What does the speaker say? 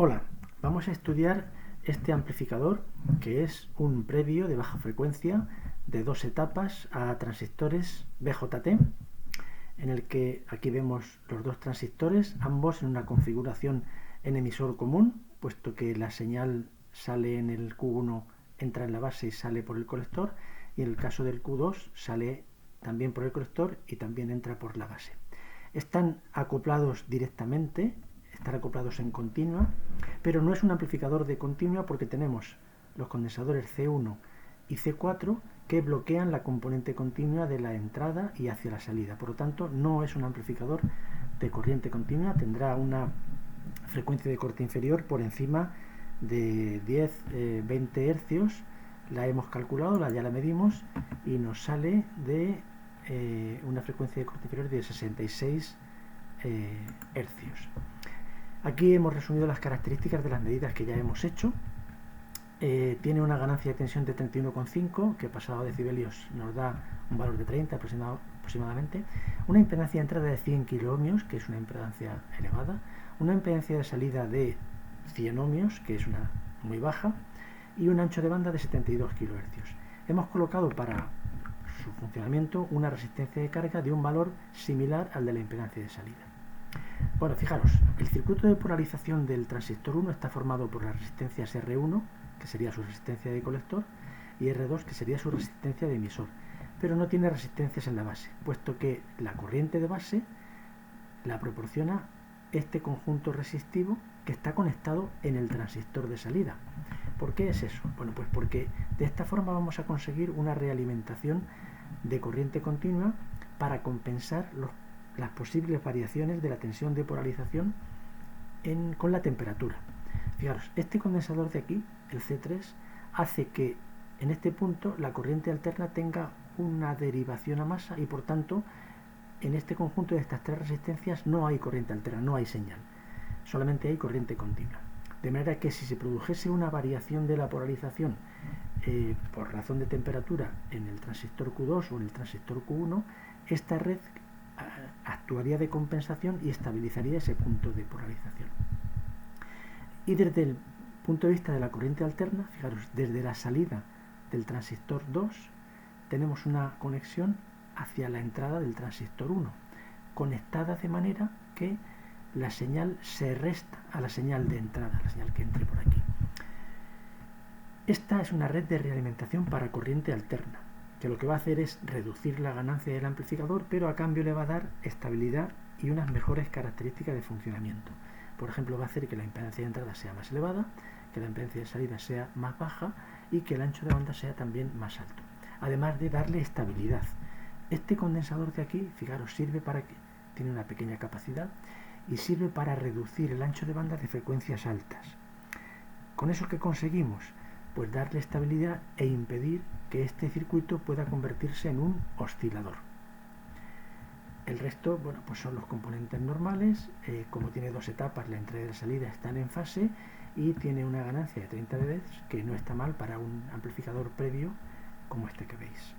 Hola, vamos a estudiar este amplificador que es un previo de baja frecuencia de dos etapas a transistores BJT, en el que aquí vemos los dos transistores, ambos en una configuración en emisor común, puesto que la señal sale en el Q1, entra en la base y sale por el colector, y en el caso del Q2 sale también por el colector y también entra por la base. Están acoplados directamente, están acoplados en continua, pero no es un amplificador de continua porque tenemos los condensadores C1 y C4 que bloquean la componente continua de la entrada y hacia la salida. Por lo tanto, no es un amplificador de corriente continua, tendrá una frecuencia de corte inferior por encima de 10-20 hercios. La hemos calculado, ya la medimos y nos sale de una frecuencia de corte inferior de 66 hercios. Aquí hemos resumido las características de las medidas que ya hemos hecho. Tiene una ganancia de tensión de 31,5, que pasado a decibelios nos da un valor de 30 aproximadamente. Una impedancia de entrada de 100 kiloohmios, que es una impedancia elevada. Una impedancia de salida de 100 ohmios, que es una muy baja. Y un ancho de banda de 72 kHz. Hemos colocado para su funcionamiento una resistencia de carga de un valor similar al de la impedancia de salida. Bueno, fijaros, el circuito de polarización del transistor 1 está formado por las resistencias R1, que sería su resistencia de colector, y R2, que sería su resistencia de emisor, pero no tiene resistencias en la base, puesto que la corriente de base la proporciona este conjunto resistivo que está conectado en el transistor de salida. ¿Por qué es eso? Bueno, pues porque de esta forma vamos a conseguir una realimentación de corriente continua para compensar las posibles variaciones de la tensión de polarización con la temperatura. Fijaros, este condensador de aquí, el C3, hace que en este punto la corriente alterna tenga una derivación a masa y por tanto en este conjunto de estas tres resistencias no hay corriente alterna, no hay señal, solamente hay corriente continua. De manera que si se produjese una variación de la polarización por razón de temperatura en el transistor Q2 o en el transistor Q1, esta red actuaría de compensación y estabilizaría ese punto de polarización. Y desde el punto de vista de la corriente alterna, fijaros, desde la salida del transistor 2 tenemos una conexión hacia la entrada del transistor 1, conectada de manera que la señal se resta a la señal de entrada, la señal que entre por aquí. Esta es una red de realimentación para corriente alterna, que lo que va a hacer es reducir la ganancia del amplificador, pero a cambio le va a dar estabilidad y unas mejores características de funcionamiento. Por ejemplo, va a hacer que la impedancia de entrada sea más elevada, que la impedancia de salida sea más baja y que el ancho de banda sea también más alto. Además de darle estabilidad. Este condensador de aquí, fijaros, sirve para que tiene una pequeña capacidad y sirve para reducir el ancho de banda de frecuencias altas. ¿Con eso qué conseguimos? Pues darle estabilidad e impedir que este circuito pueda convertirse en un oscilador. El resto, bueno, pues son los componentes normales. Como tiene dos etapas, la entrada y la salida están en fase y tiene una ganancia de 30 dB, que no está mal para un amplificador previo como este que veis.